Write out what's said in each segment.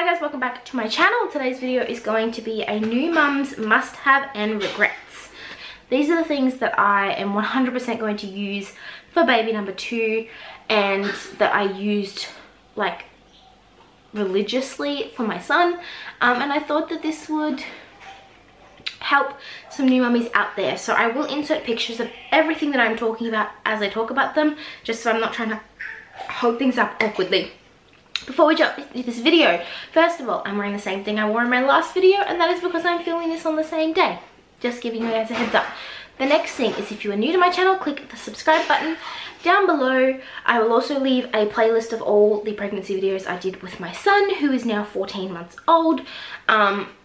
Hi guys, welcome back to my channel. Today's video is going to be a new mum's must-have and regrets. These are the things that I am 100% going to use for baby number 2 and that I used like religiously for my son, and I thought that this would help some new mummies out there. So I will insert pictures of everything that I'm talking about as I talk about them, just so I'm not trying to hold things up awkwardly. Before we jump into this video, first of all, I'm wearing the same thing I wore in my last video, and that is because I'm filming this on the same day. Just giving you guys a heads up. The next thing is, if you are new to my channel, click the subscribe button down below. I will also leave a playlist of all the pregnancy videos I did with my son, who is now 14 months old.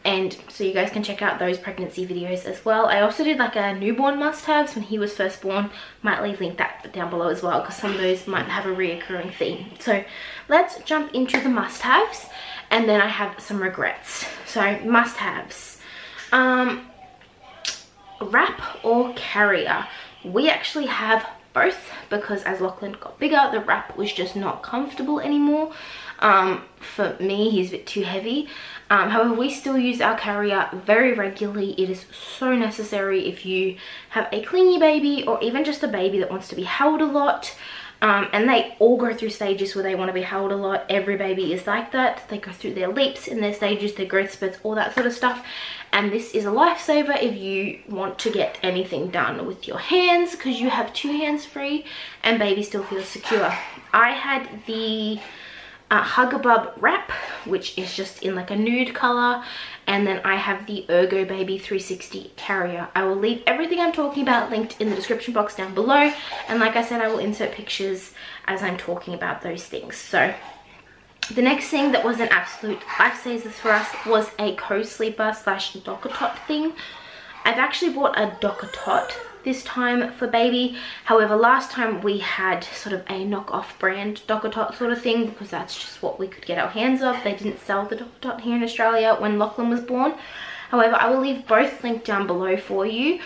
And so you guys can check out those pregnancy videos as well. I also did like a newborn must-haves when he was first born. Might link that down below as well, because some of those might have a reoccurring theme. So let's jump into the must-haves, and then I have some regrets. So must-haves. Wrap or carrier. We actually have both, because as Lachlan got bigger, the wrap was just not comfortable anymore. For me, he's a bit too heavy. However, we still use our carrier very regularly. It is so necessary if you have a clingy baby, or even just a baby that wants to be held a lot. And they all go through stages where they want to be held a lot. Every baby is like that. They go through their leaps and their stages, their growth spurts, all that sort of stuff. And this is a lifesaver if you want to get anything done with your hands, because you have 2 hands free and baby still feels secure. I had the Hugabub wrap, which is just in like a nude color, and then I have the Ergo Baby 360 carrier. I will leave everything I'm talking about linked in the description box down below, and like I said, I will insert pictures as I'm talking about those things. So the next thing that was an absolute lifesaver for us was a Cosleeper slash Docker-Tot thing. I've actually bought a Docker-Tot this time for baby. However, last time we had sort of a knockoff brand Docker-Tot sort of thing, because that's just what we could get our hands on. They didn't sell the Docker-Tot here in Australia when Lachlan was born. However, I will leave both linked down below for you.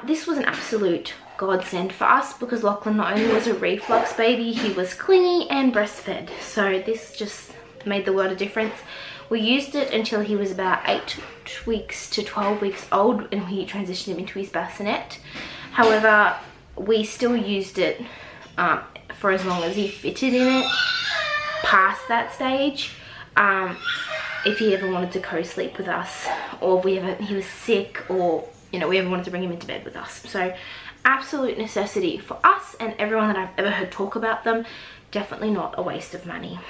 This was an absolute godsend for us, because Lachlan not only was a reflux baby, he was clingy and breastfed. So this just made the world of difference. We used it until he was about 8 weeks to 12 weeks old, and we transitioned him into his bassinet. However, we still used it for as long as he fitted in it past that stage. If he ever wanted to co-sleep with us, or if he was sick, or we ever wanted to bring him into bed with us. So absolute necessity for us and everyone that I've ever heard talk about them. Definitely not a waste of money.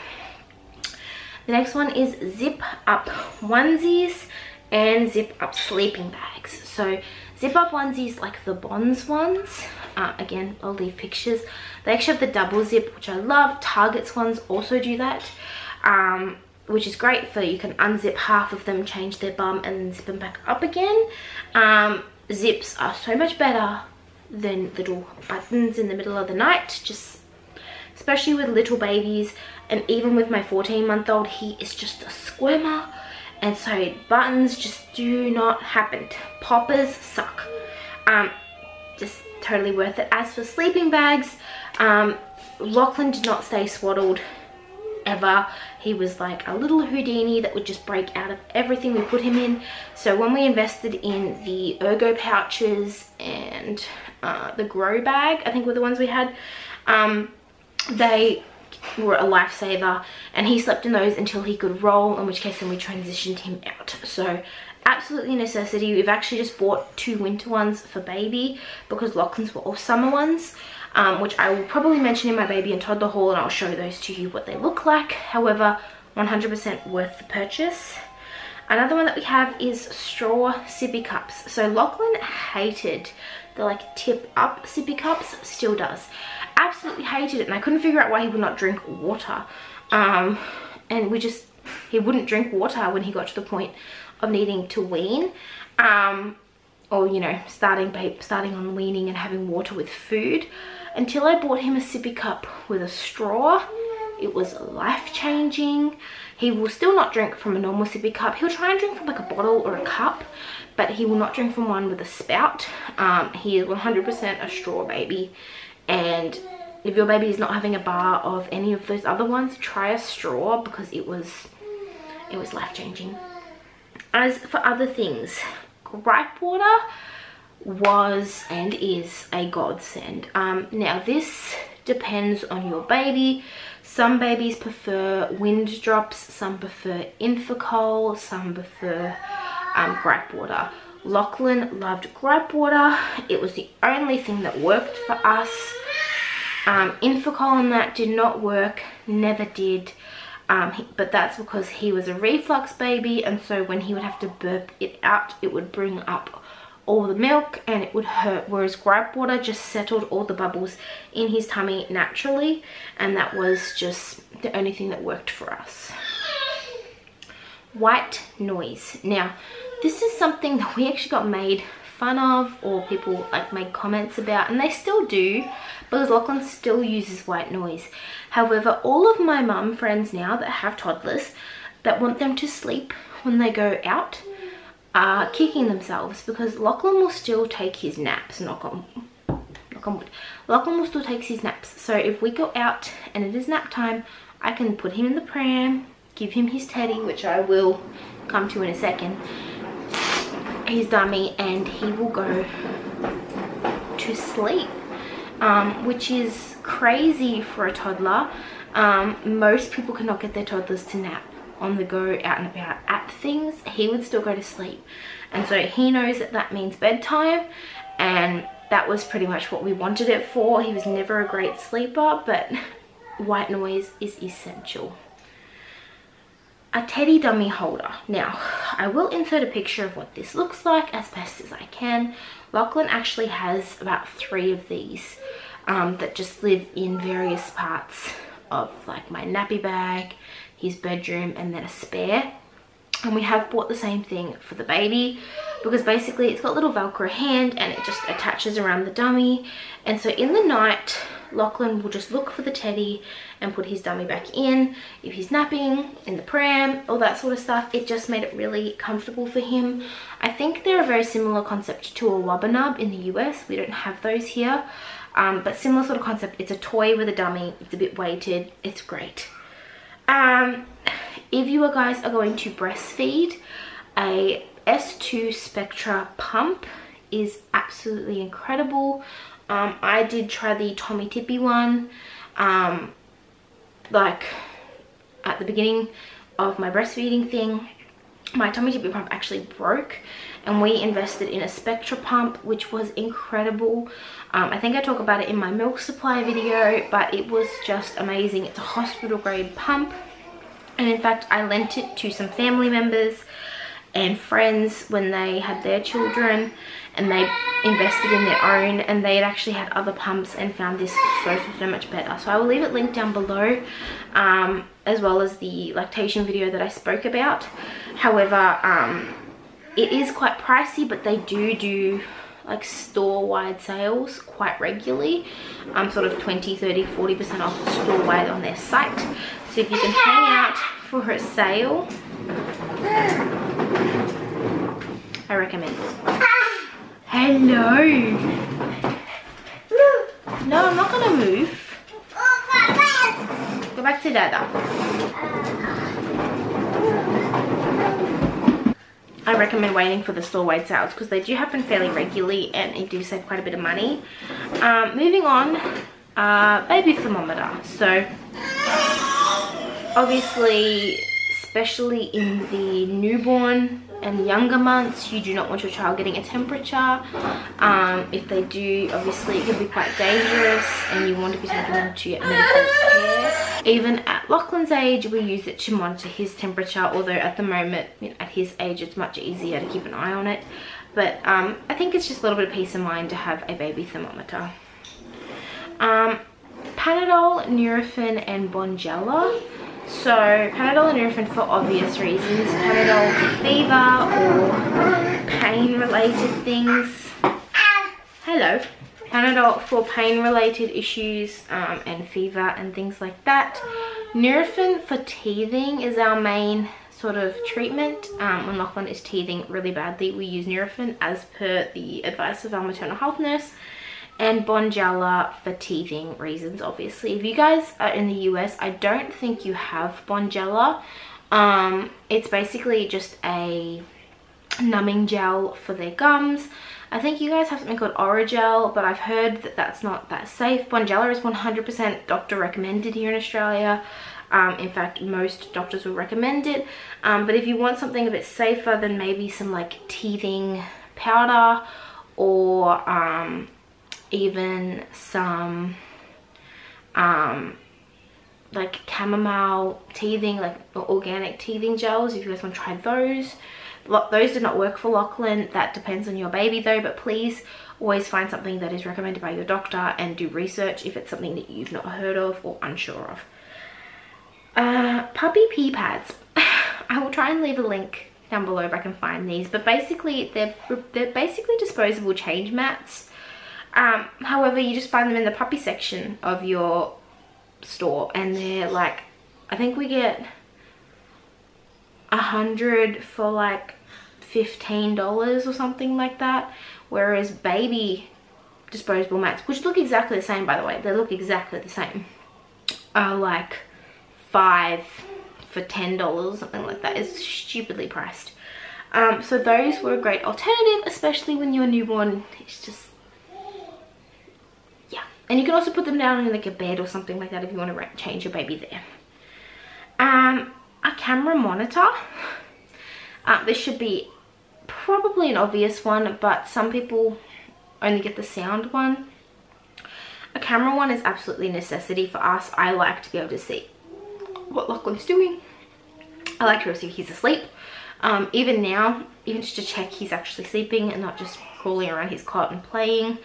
The next one is zip up onesies and zip up sleeping bags. So zip up onesies, like the Bonds ones, again, I'll leave pictures. They actually have the double zip, which I love. Target's ones also do that, which is great for, you can unzip half of them, change their bum, and then zip them back up again. Zips are so much better than little buttons in the middle of the night, just especially with little babies. And even with my 14-month-old, he is just a squirmer, and so buttons just do not happen. Poppers suck. Just totally worth it. As for sleeping bags, Lachlan did not stay swaddled ever. He was like a little Houdini that would just break out of everything we put him in. So when we invested in the Ergo pouches and the Grow bag, I think were the ones we had, they were a lifesaver, and he slept in those until he could roll, in which case then we transitioned him out. So absolutely necessity. We've actually just bought 2 winter ones for baby, because Lachlan's were all summer ones, which I will probably mention in my baby and toddler haul, and I'll show those to you what they look like. However, 100% worth the purchase. Another one that we have is straw sippy cups. So Lachlan hated the like tip up sippy cups, still does. Absolutely hated it, and I couldn't figure out why he would not drink water. And he wouldn't drink water when he got to the point of needing to wean, or starting on weaning and having water with food, until I bought him a sippy cup with a straw. It was life-changing. He will still not drink from a normal sippy cup. He'll try and drink from like a bottle or a cup, but he will not drink from one with a spout. He is 100% a straw baby. And if your baby is not having a bar of any of those other ones, try a straw, because it was it was life-changing. As for other things, gripe water was and is a godsend. Now this depends on your baby. Some babies prefer wind drops, some prefer Infocol, some prefer gripe water. Lachlan loved gripe water. It was the only thing that worked for us. Infocol and that did not work, never did. But that's because he was a reflux baby, and so when he would have to burp it out, it would bring up all the milk and it would hurt, whereas gripe water just settled all the bubbles in his tummy naturally, and that was just the only thing that worked for us. White noise. Now this is something that we actually got made fun of, or people like made comments about, and they still do, because Lachlan still uses white noise. However, all of my mum friends now that have toddlers that want them to sleep when they go out are kicking themselves, because Lachlan will still take his naps. Knock on wood. Lachlan will still take his naps. So if we go out and it is nap time, I can put him in the pram, give him his teddy, which I will come to in a second, his dummy, and he will go to sleep, which is crazy for a toddler. Most people cannot get their toddlers to nap on the go, out and about at things. He would still go to sleep, and so he knows that that means bedtime, and that was pretty much what we wanted it for. He was never a great sleeper, but white noise is essential. A teddy dummy holder. Now I will insert a picture of what this looks like as best as I can. Lachlan actually has about 3 of these that just live in various parts of like my nappy bag, his bedroom, and then a spare. And we have bought the same thing for the baby, because basically it's got a little velcro hand and it just attaches around the dummy, and so in the night Lachlan will just look for the teddy and put his dummy back in. If he's napping, in the pram, all that sort of stuff, it just made it really comfortable for him. I think they're a very similar concept to a Wubbanub in the US. We don't have those here, but similar sort of concept. It's a toy with a dummy, it's a bit weighted, it's great. If you guys are going to breastfeed, a S2 Spectra Pump is absolutely incredible. I did try the Tommy Tippy one, like at the beginning of my breastfeeding thing. My Tommy Tippy pump actually broke, and we invested in a Spectra Pump, which was incredible. I think I talk about it in my milk supply video, but it was just amazing. It's a hospital grade pump, and in fact I lent it to some family members and friends when they had their children, and they invested in their own, and they had actually had other pumps and found this so much better. So I will leave it linked down below, as well as the lactation video that I spoke about. However, it is quite pricey, but they do like store-wide sales quite regularly, sort of 20, 30, 40% off store-wide on their site. So if you can hang out for a sale, I recommend it. Hello. No, I'm not gonna move. Go back to Dada. I recommend waiting for the store-wide sales, because they do happen fairly regularly and you do save quite a bit of money. Moving on, baby thermometer. So obviously, especially in the newborn and younger months, you do not want your child getting a temperature. If they do, obviously it can be quite dangerous, and you want to be taking them to get medical care. Even at Lachlan's age, we use it to monitor his temperature, although at the moment, at his age, it's much easier to keep an eye on it. But I think it's just a little bit of peace of mind to have a baby thermometer. Panadol, Nurofen, and Bonjela. So Panadol and Nurofen for obvious reasons. Panadol for fever or pain related things. Hello. Panadol for pain related issues and fever and things like that. Nurofen for teething is our main sort of treatment. When Lachlan is teething really badly, we use Nurofen as per the advice of our maternal health nurse. And Bonjela for teething reasons, obviously. If you guys are in the US, I don't think you have Bonjela It's basically just a numbing gel for their gums. I think you guys have something called Oragel, but I've heard that that's not that safe. Bonjela is 100% doctor recommended here in Australia. In fact, most doctors will recommend it. But if you want something a bit safer, then maybe some like teething powder, or even some like chamomile teething, like organic teething gels, if you guys want to try those. Those did not work for Lachlan. That depends on your baby though, but please always find something that is recommended by your doctor and do research if it's something that you've not heard of or unsure of. Puppy pee pads. I will try and leave a link down below if I can find these, but basically they're basically disposable change mats. However, you just find them in the puppy section of your store, and they're like, I think we get 100 for like $15 or something like that, whereas baby disposable mats, which look exactly the same by the way, they look exactly the same, are like 5 for $10, something like that. It's stupidly priced. So those were a great alternative, especially when you're newborn. It's just, yeah. And you can also put them down in like a bed or something like that if you want to change your baby there. A camera monitor. This should be probably an obvious one, but some people only get the sound one. A camera one is absolutely a necessity for us. I like to be able to see what Lachlan's doing. I like to be able to see if he's asleep. Even now, even just to check he's actually sleeping and not just crawling around his cot and playing.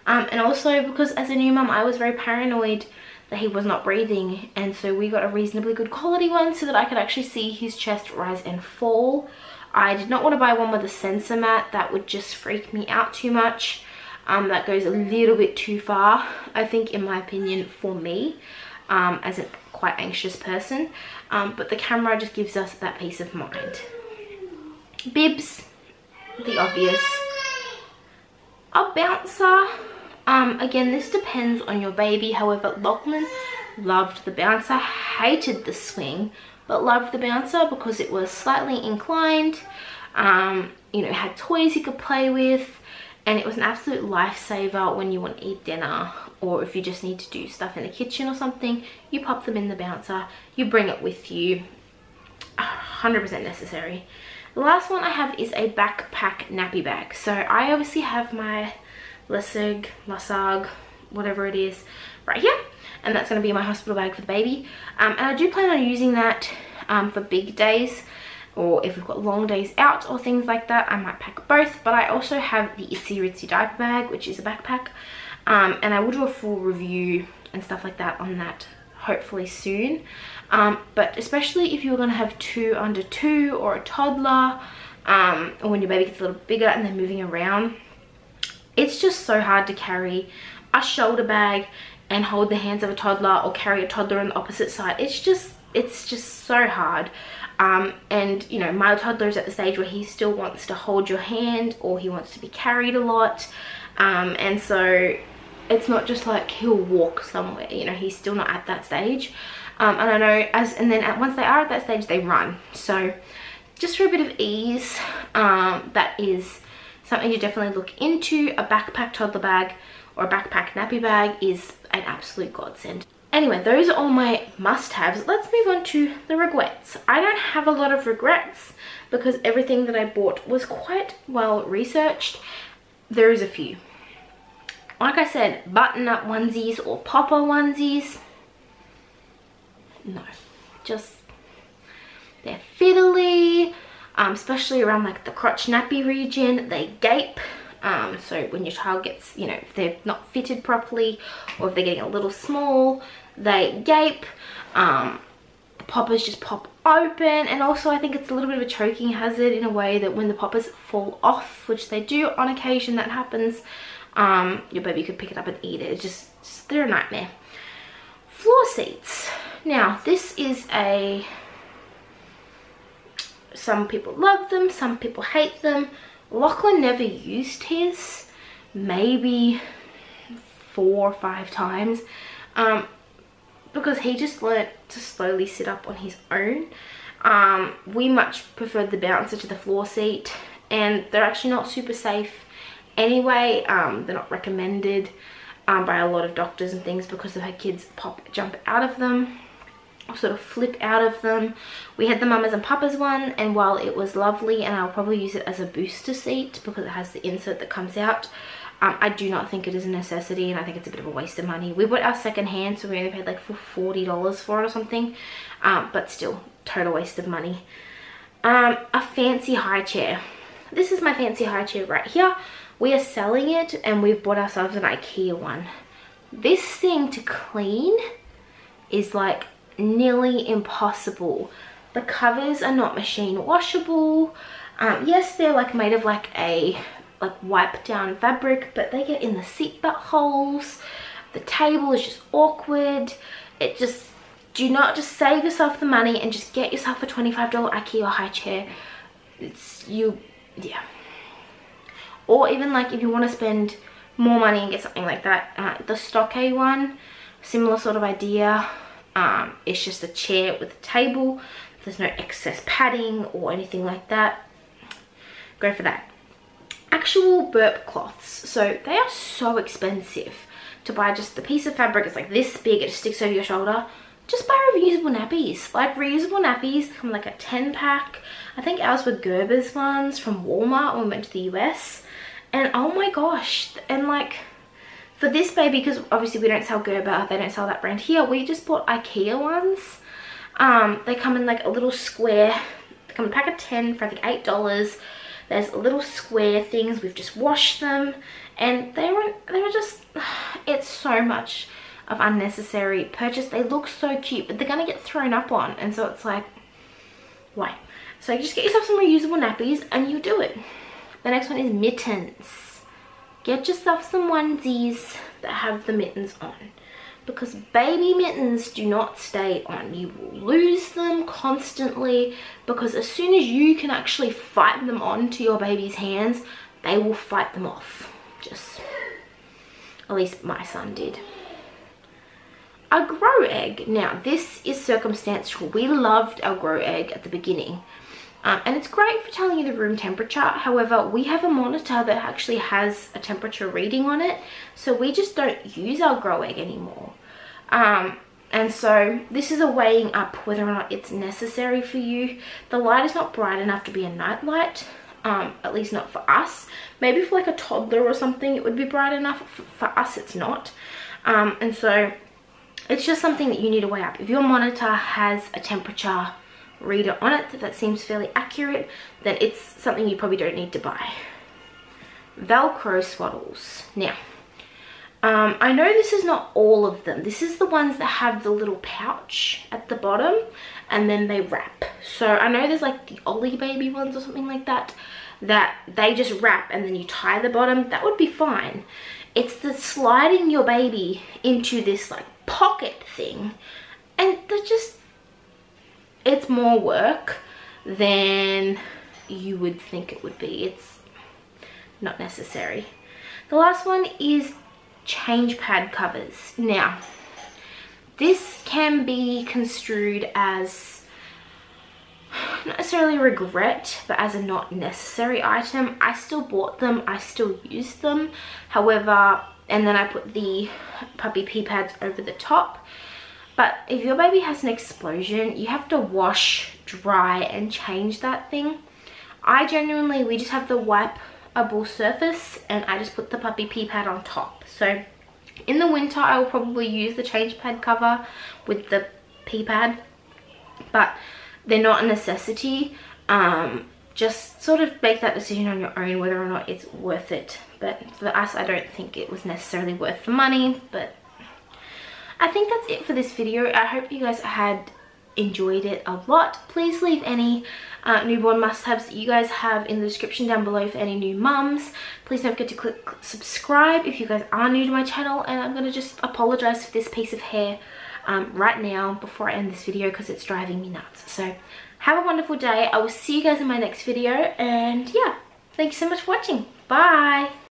And also because as a new mum, I was very paranoid that he was not breathing, and so we got a reasonably good quality one so that I could actually see his chest rise and fall. I did not want to buy one with a sensor mat. That would just freak me out too much. That goes a little bit too far, I think, in my opinion, for me, as a quite anxious person. But the camera just gives us that peace of mind. Bibs, the obvious. A bouncer. Again, this depends on your baby. However, Lachlan loved the bouncer, hated the swing, but loved the bouncer because it was slightly inclined, you know, had toys he could play with, and it was an absolute lifesaver when you want to eat dinner, or if you just need to do stuff in the kitchen or something. You pop them in the bouncer, you bring it with you. 100% necessary. The last one I have is a backpack nappy bag. So I obviously have my Lasag, whatever it is, right here, and that's going to be my hospital bag for the baby. And I do plan on using that for big days, or if we've got long days out or things like that, I might pack both. But I also have the Itsy Ritsy diaper bag, which is a backpack, and I will do a full review and stuff like that on that hopefully soon. But especially if you're going to have two under 2 or a toddler, or when your baby gets a little bigger and they're moving around, it's just so hard to carry a shoulder bag and hold the hands of a toddler, or carry a toddler on the opposite side. It's just so hard. And you know, my toddler's at the stage where he still wants to hold your hand, or he wants to be carried a lot. And so it's not just like he'll walk somewhere, you know, he's still not at that stage. And I know once they are at that stage, they run. So just for a bit of ease, that is something to definitely look into. A backpack toddler bag or a backpack nappy bag is an absolute godsend. Anyway, those are all my must-haves. Let's move on to the regrets. I don't have a lot of regrets because everything that I bought was quite well researched. There is a few. Like I said, button-up onesies or popper onesies, no. Just, they're fiddly. Especially around like the crotch nappy region, they gape. So when your child gets, you know, if they're not fitted properly, or if they're getting a little small, they gape. Poppers just pop open, and also I think it's a little bit of a choking hazard in a way that when the poppers fall off, which they do on occasion, that happens, your baby could pick it up and eat it. It's just they're a nightmare. Floor seats. Now this is some people love them, some people hate them. Lachlan never used his, maybe 4 or 5 times, because he just learnt to slowly sit up on his own. We much preferred the bouncer to the floor seat, and they're actually not super safe anyway. They're not recommended by a lot of doctors and things because of how kids jump out of them, or sort of flip out of them. We had the mamas and papas one, and while it was lovely, and I'll probably use it as a booster seat because it has the insert that comes out, I do not think it is a necessity, and I think it's a bit of a waste of money. We bought our second hand, so we only paid like $40 for it or something, but still, total waste of money. A fancy high chair. This is my fancy high chair right here. We are selling it, and we've bought ourselves an IKEA one. This thing to clean is like nearly impossible. The covers are not machine washable. Yes, they're like made of like a wipe down fabric, but they get in the seatbelt holes. The table is just awkward. It just, do not just save yourself the money and just get yourself a $25 IKEA high chair. Yeah. Or even like if you want to spend more money and get something like that, the Stockade one, similar sort of idea. It's just a chair with a table. There's no excess padding or anything like that. Go for that. Actual Burp cloths. So they are so expensive to buy. Just the piece of fabric is like this big, it just sticks over your shoulder. Just buy reusable nappies. Like reusable nappies come like a 10 pack. I think ours were Gerber's ones from Walmart when we went to the US. And oh my gosh, and like for this baby, because obviously we don't sell Gerber, they don't sell that brand here, we just bought IKEA ones. They come in like a little square, they come in a pack of 10 for I think $8. There's little square things, we've just washed them, and they were just, it's so much of unnecessary purchase. They look so cute, but they're gonna get thrown up on, and so it's like, why? So you just get yourself some reusable nappies and you do it. The next one is mittens. Get yourself some onesies that have the mittens on, because baby mittens do not stay on. You will lose them constantly, because as soon as you can actually fight them onto your baby's hands, they will fight them off. Just, at least my son did. A grow egg. Now this is circumstantial. We loved our grow egg at the beginning. And it's great for telling you the room temperature. However, we have a monitor that actually has a temperature reading on it, so we just don't use our grow egg anymore. And so this is a weighing up whether or not it's necessary for you. The light is not bright enough to be a night light, at least not for us. Maybe for like a toddler or something it would be bright enough. For us it's not. And so it's just something that you need to weigh up. If your monitor has a temperature reader on it that seems fairly accurate, then it's something you probably don't need to buy. Velcro swaddles. Now, I know this is not all of them. This is the ones that have the little pouch at the bottom and then they wrap. So I know there's like the Ollie baby ones or something like that, that they just wrap and then you tie the bottom. That would be fine. It's the sliding your baby into this like pocket thing, and they're just, it's more work than you would think it would be. It's not necessary. The last one is change pad covers. Now, this can be construed as not necessarily regret, but as a not necessary item. I still bought them, I still used them. However, and then I put the puppy pee pads over the top. But if your baby has an explosion, you have to wash, dry, and change that thing. We just have the wipeable surface, and I just put the puppy pee pad on top. So in the winter, I will probably use the change pad cover with the pee pad, but they're not a necessity. Just sort of make that decision on your own whether or not it's worth it. But for us, I don't think it was necessarily worth the money, but I think that's it for this video. I hope you guys had enjoyed it a lot. Please leave any newborn must-haves that you guys have in the description down below for any new mums. Please don't forget to click subscribe if you guys are new to my channel, and I'm going to just apologize for this piece of hair right now before I end this video because it's driving me nuts. So have a wonderful day. I will see you guys in my next video, and yeah, thank you so much for watching. Bye.